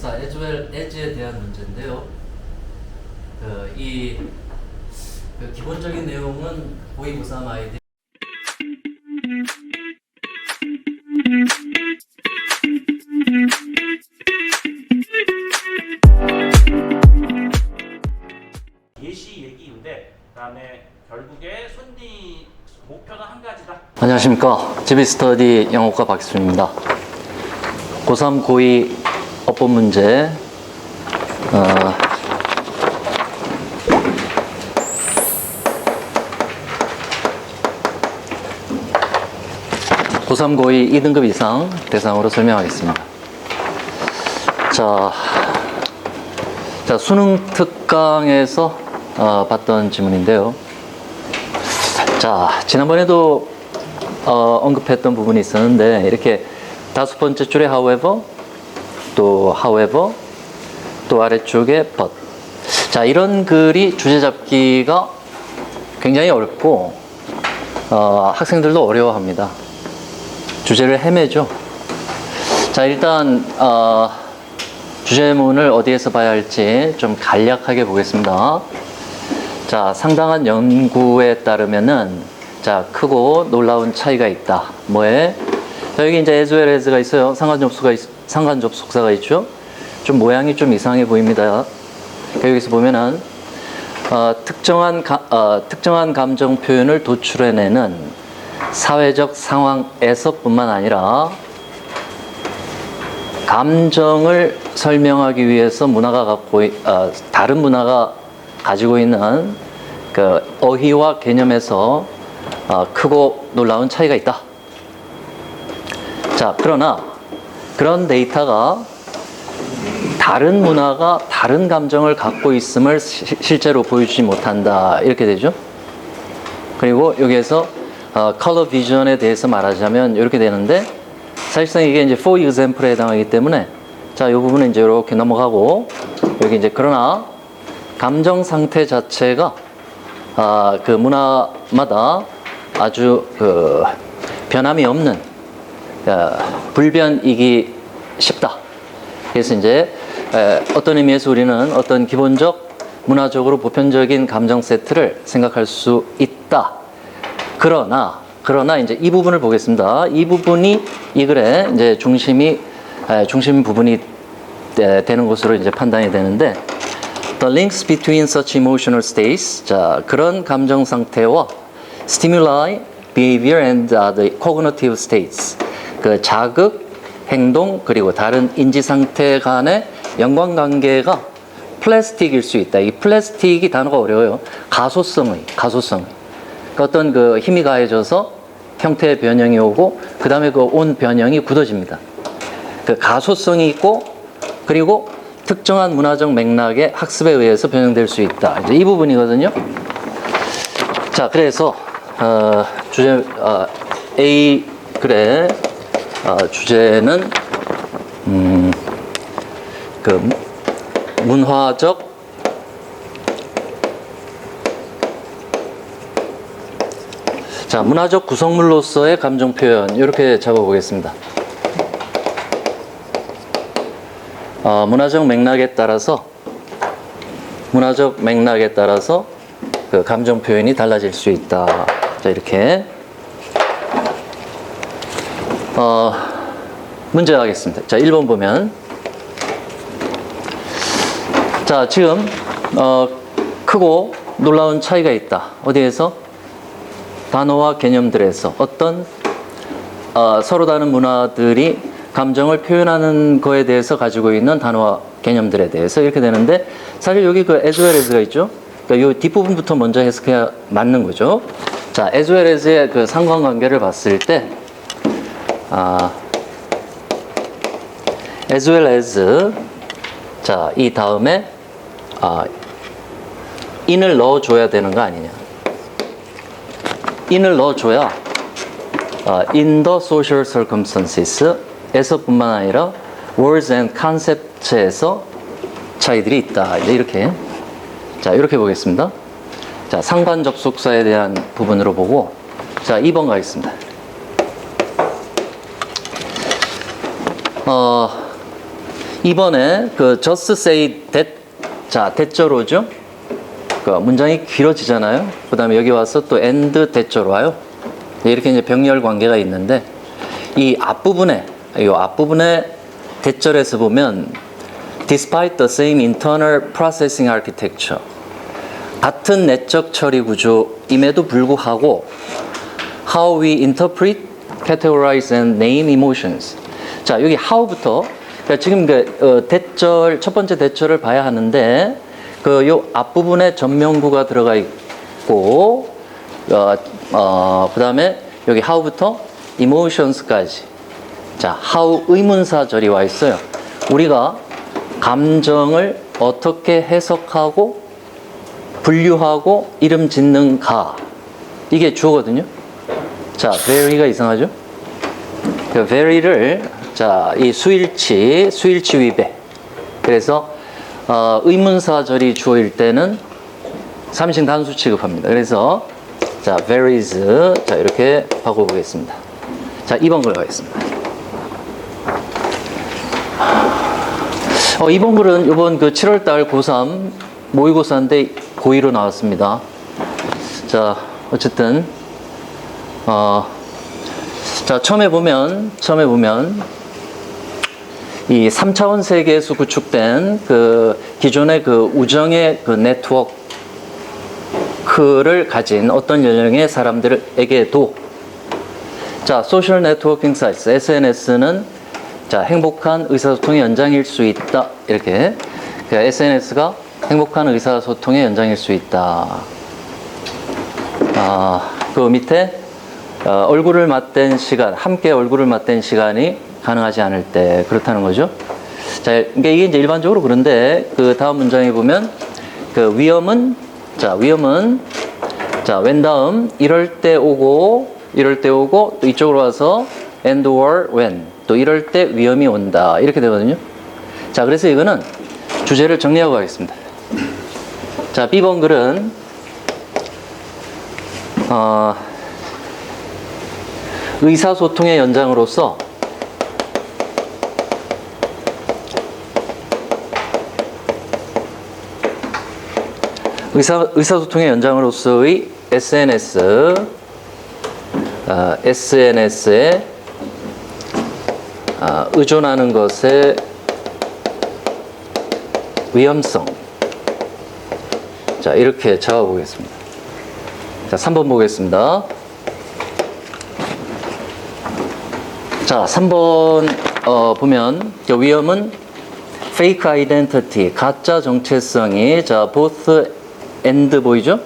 접속사 as well as에 대한 문제인데요. 기본적인 내용은 고의무사함 아이디 예시 얘기인데 그다음에 결국에 손님 목표는 한 가지다. 안녕하십니까. GB스터디 영어과 박희순입니다. 고3 고2 어법 문제 고3 고2 2등급 이상 대상으로 설명하겠습니다. 자 수능 특강에서 봤던 지문인데요. 자, 지난번에도 언급했던 부분이 있었는데 이렇게 다섯 번째 줄에 however, 또 아래쪽에 but. 자, 이런 글이 주제 잡기가 굉장히 어렵고 학생들도 어려워합니다. 주제를 헤매죠. 자, 일단 주제문을 어디에서 봐야 할지 좀 간략하게 보겠습니다. 자, 상당한 연구에 따르면은 자, 크고 놀라운 차이가 있다. 뭐에? 자, 여기 이제 as well as가 있어요. 상관 접속사가 있죠. 좀 모양이 좀 이상해 보입니다. 여기서 보면은 특정한 감정 표현을 도출해내는 사회적 상황에서뿐만 아니라 감정을 설명하기 위해서 다른 문화가 가지고 있는 그 어휘와 개념에서 크고 놀라운 차이가 있다. 자, 그러나 그런 데이터가 다른 문화가 다른 감정을 갖고 있음을 실제로 보여주지 못한다. 이렇게 되죠. 그리고 여기에서 컬러 비전에 대해서 말하자면 이렇게 되는데 사실상 이게 이제 for example에 해당하기 때문에 자, 이 부분은 이제 이렇게 넘어가고 여기 이제 그러나 감정 상태 자체가 그 문화마다 아주 변함이 없는 불변이기 쉽다. 그래서 이제 어떤 의미에서 우리는 어떤 기본적 문화적으로 보편적인 감정 세트를 생각할 수 있다. 그러나 이제 이 부분을 보겠습니다. 이 부분이 이 글의 이제 중심 부분이 되는 것으로 이제 판단이 되는데 The links between such emotional states, 자, 그런 감정 상태와 stimuli, behavior and the cognitive states, 그 자극, 행동 그리고 다른 인지 상태 간의 연관관계가 플라스틱일 수 있다. 이 플라스틱이 단어가 어려워요. 가소성의. 그러니까 어떤 그 힘이 가해져서 형태의 변형이 오고 그 다음에 그 온 변형이 굳어집니다. 그 가소성이 있고 그리고 특정한 문화적 맥락의 학습에 의해서 변형될 수 있다. 이제 이 부분이거든요. 자, 그래서 주제 A 글의 주제는 그 문화적 구성물로서의 감정 표현 이렇게 잡아보겠습니다. 문화적 맥락에 따라서 그 감정 표현이 달라질 수 있다. 자, 이렇게 문제 하겠습니다. 자, 1번 보면 자, 지금 크고 놀라운 차이가 있다. 어디에서? 단어와 개념들에서 어떤 서로 다른 문화들이 감정을 표현하는 거에 대해서 가지고 있는 단어와 개념들에 대해서 이렇게 되는데 사실 여기 그 as well as가 있죠. 그러니까 이 뒷부분부터 먼저 해석해야 맞는 거죠. 자, as well as의 그 상관관계를 봤을 때 as well as 자, 이 다음에 in을 넣어줘야 되는 거 아니냐. in을 넣어줘야 in the social circumstances 에서뿐만 아니라 words and concepts에서 차이들이 있다. 이제 이렇게 자, 이렇게 보겠습니다. 자, 상관 접속사에 대한 부분으로 보고 자, 2번 가겠습니다. 이번에 그 just say that, 자, 대절오죠? 그 문장이 길어지잖아요. 그 다음에 여기 와서 또 and 대절 와요. 이렇게 이제 병렬 관계가 있는데, 이 앞부분에 대절에서 보면 despite the same internal processing architecture, 같은 내적 처리 구조임에도 불구하고 how we interpret, categorize and name emotions. 자, 여기 how부터, 그러니까 지금 대절, 첫 번째 대절을 봐야 하는데, 요 앞부분에 전명구가 들어가 있고, 그 다음에 여기 how부터 emotions까지. 자, how 의문사절이 와 있어요. 우리가 감정을 어떻게 해석하고 분류하고 이름 짓는가. 이게 주어거든요. 자, very가 이상하죠? 그 very를, 자, 이 수일치 위배. 그래서 의문사절이 주어일 때는 삼식 단수 취급합니다. 그래서 자, varies. 자, 이렇게 바꿔보겠습니다. 자, 2번 글 가겠습니다. 2번 글은 이번 그 7월달 고3 모의고사인데 고2로 나왔습니다. 자, 어쨌든 자, 처음에 보면 이 3차원 세계에서 구축된 그 기존의 그 우정의 그 네트워크를 가진 어떤 연령의 사람들에게도, 자, 소셜 네트워킹 사이트 SNS는 자, 행복한 의사소통의 연장일 수 있다. 이렇게 그 SNS가 행복한 의사소통의 연장일 수 있다. 그 밑에 얼굴을 맞댄 시간, 함께 얼굴을 맞댄 시간이 가능하지 않을 때 그렇다는 거죠. 자, 그러니까 이게 이제 일반적으로 그런데 그 다음 문장에 보면 그 위험은 자, when 다음 이럴 때 오고 또 이쪽으로 와서 and or when 또 이럴 때 위험이 온다. 이렇게 되거든요. 자, 그래서 이거는 주제를 정리하고 가겠습니다. 자, B번 글은 의사소통의 연장으로서 의사소통의 연장으로서의 SNS에 의존하는 것의 위험성. 자, 이렇게 적어보겠습니다. 자, 3번 보겠습니다. 자, 3번 보면 위험은 fake identity, 가짜 정체성이, 자, both and 보이죠?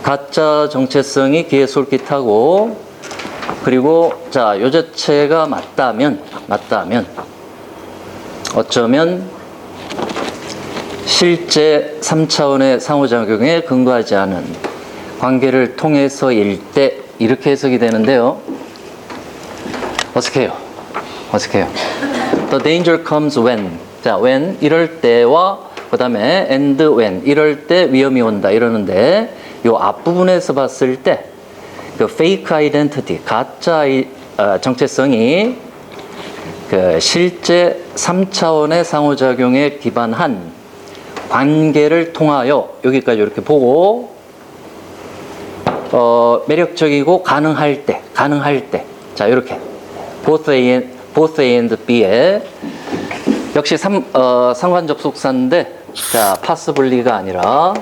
가짜 정체성이 귀에 솔깃하고, 그리고 자, 요 자체가 맞다면 어쩌면 실제 3차원의 상호작용에 근거하지 않은 관계를 통해서일 때, 이렇게 해석이 되는데요. 어색해요. The danger comes when. 자, when 이럴 때와 그 다음에 and when 이럴 때 위험이 온다 이러는데, 요 앞부분에서 봤을 때 그 fake identity, 가짜 정체성이 그 실제 3차원의 상호작용에 기반한 관계를 통하여, 여기까지 이렇게 보고 매력적이고 가능할 때 자, 이렇게 both A and B에 역시 상관 접속사인데, 자, possibly가 아니라,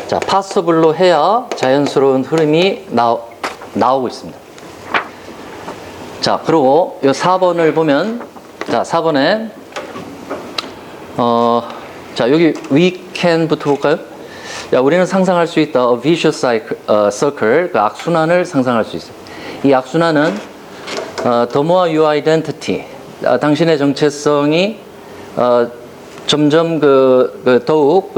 자, possible로 해야 자연스러운 흐름이 나오고 있습니다. 자, 그리고 이 4번을 보면, 자, 4번에 자, 여기 we can부터 볼까요? 자, 우리는 상상할 수 있다. A vicious circle, 그 악순환을 상상할 수 있어요. 이 악순환은 the more your identity, 당신의 정체성이 점점 더욱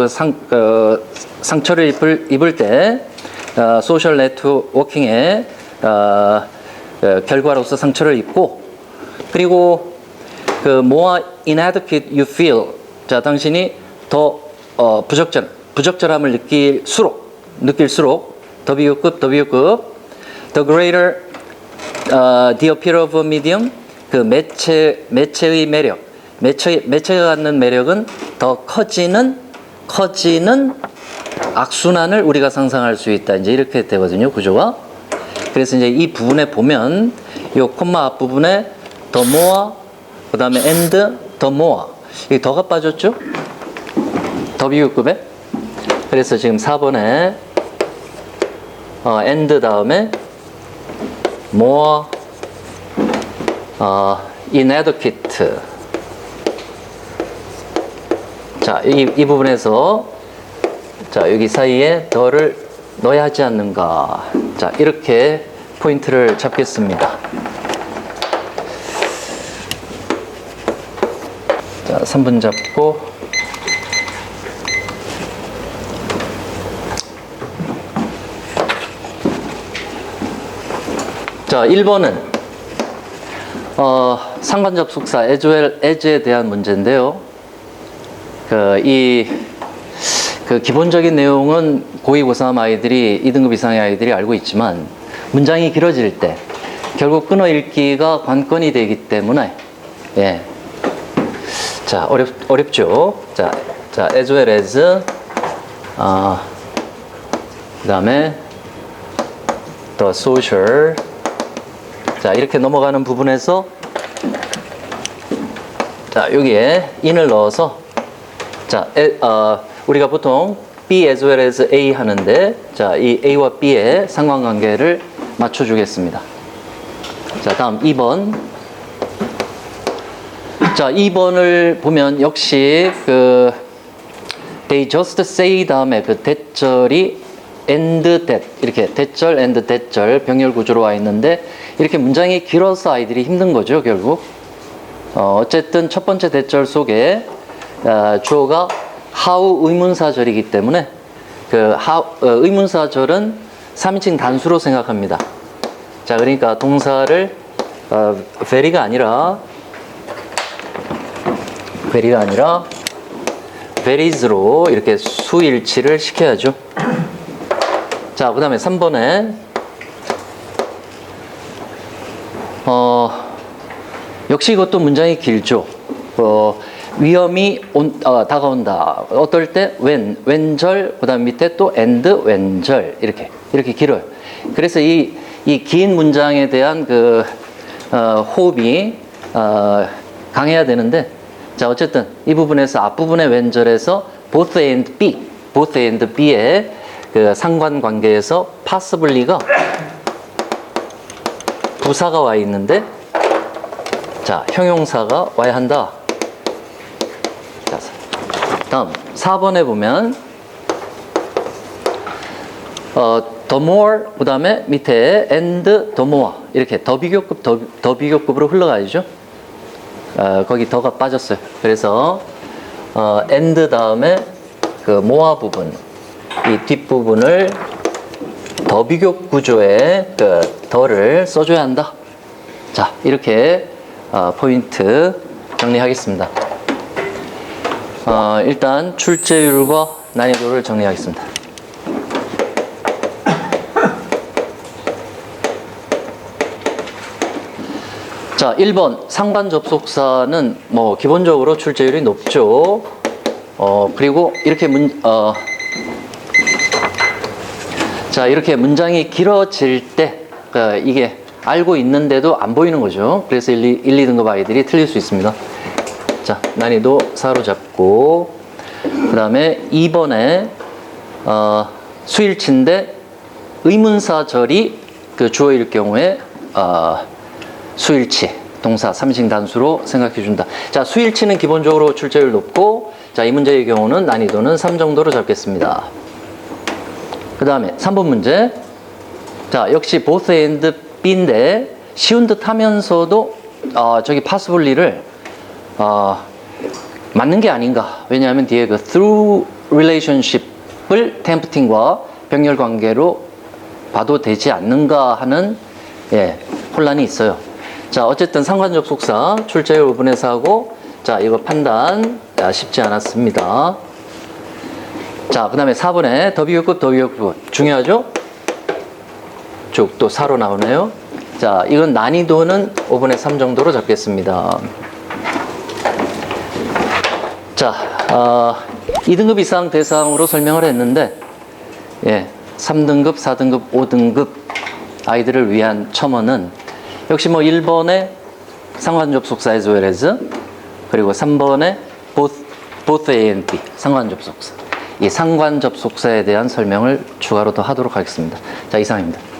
상처를 입을 때 소셜 네트워킹의 결과로서 상처를 입고, 그리고 more inadequate you feel, 자, 당신이 더 부적절함을 느낄수록 더 비교급 the greater the appeal of a medium, 그 매체의 매력, 매체가 갖는 매력은 더 커지는 악순환을 우리가 상상할 수 있다. 이제 이렇게 되거든요, 구조가. 그래서 이제 이 부분에 보면 이 콤마 앞부분에 더 모아, 그 다음에 and 더 모아. 이 더가 빠졌죠? 더 비교급에. 그래서 지금 4번에 and 다음에 more inadequate. 자, 이 부분에서 자, 여기 사이에 더를 넣어야 하지 않는가. 자, 이렇게 포인트를 잡겠습니다. 자, 3번 잡고 자, 1번은 상관 접속사 as well as에 대한 문제인데요. 그 기본적인 내용은 고2, 고3 아이들이 2등급 이상의 아이들이 알고 있지만 문장이 길어질 때 결국 끊어 읽기가 관건이 되기 때문에 예. 자, 어렵죠. 자, as well as 그다음에 the social. 자, 이렇게 넘어가는 부분에서 자, 여기에 in을 넣어서 자, 우리가 보통 B as well as A 하는데 자, 이 A와 B의 상관관계를 맞춰 주겠습니다. 자, 다음 2번. 자, 2번을 보면 역시 그 they just say 다음에 그 대절이 and that 이렇게 대절 and 대절 병렬 구조로 와 있는데 이렇게 문장이 길어서 아이들이 힘든 거죠, 결국. 어쨌든 첫 번째 대절 속에 주어가 how 의문사절이기 때문에 그 의문사절은 3인칭 단수로 생각합니다. 자, 그러니까 동사를 very가 아니라 varies로 이렇게 수일치를 시켜야죠. 자, 그 다음에 3번에 역시 이것도 문장이 길죠. 위험이 다가온다. 어떨 때 왼절, 그 다음 밑에 또 and 왼절 이렇게 길어요. 그래서 이 긴 문장에 대한 그 호흡이 강해야 되는데 자, 어쨌든 이 부분에서 앞부분의 왼절에서 both and B의 그 상관관계에서 possibly가 부사가 와 있는데 자, 형용사가 와야 한다. 자, 다음 4번에 보면 the more 그 다음에 밑에 and the more 이렇게 더 비교급으로 흘러가야죠. 거기 더가 빠졌어요. 그래서 and 다음에 그 모아 부분 이 뒷부분을 더 비교 구조에 그 더를 써줘야 한다. 자, 이렇게 포인트 정리하겠습니다. 일단 출제율과 난이도를 정리하겠습니다. 자, 1번 상관 접속사는 뭐 기본적으로 출제율이 높죠. 그리고 이렇게 자, 이렇게 문장이 길어질 때 이게 알고 있는데도 안 보이는 거죠. 그래서 1, 2등급 아이들이 틀릴 수 있습니다. 자, 난이도 4로 잡고 그 다음에 2번에 수일치인데 의문사절이 그 주어일 경우에 수일치 동사 3인칭 단수로 생각해 준다. 자, 수일치는 기본적으로 출제율 높고 자, 이 문제의 경우는 난이도는 3 정도로 잡겠습니다. 그 다음에 3번 문제. 자, 역시 both and B인데 쉬운 듯 하면서도 저기 possibly를 맞는 게 아닌가. 왜냐하면 뒤에 그 through relationship을 tempting과 병렬 관계로 봐도 되지 않는가 하는 혼란이 있어요. 자, 어쨌든 상관 접속사 출제율 5분의 4고 자, 이거 판단 쉽지 않았습니다. 자, 그 다음에 4번에 더 비교급 중요하죠? 쭉 또 4로 나오네요. 자, 이건 난이도는 5분의 3 정도로 적겠습니다. 자, 2등급 이상 대상으로 설명을 했는데, 예, 3등급, 4등급, 5등급 아이들을 위한 첨언은 역시 뭐 1번의 상관접속사 as well as, 그리고 3번의 both A and B, 상관접속사. 이 상관접속사에 대한 설명을 추가로 더 하도록 하겠습니다. 자, 이상입니다.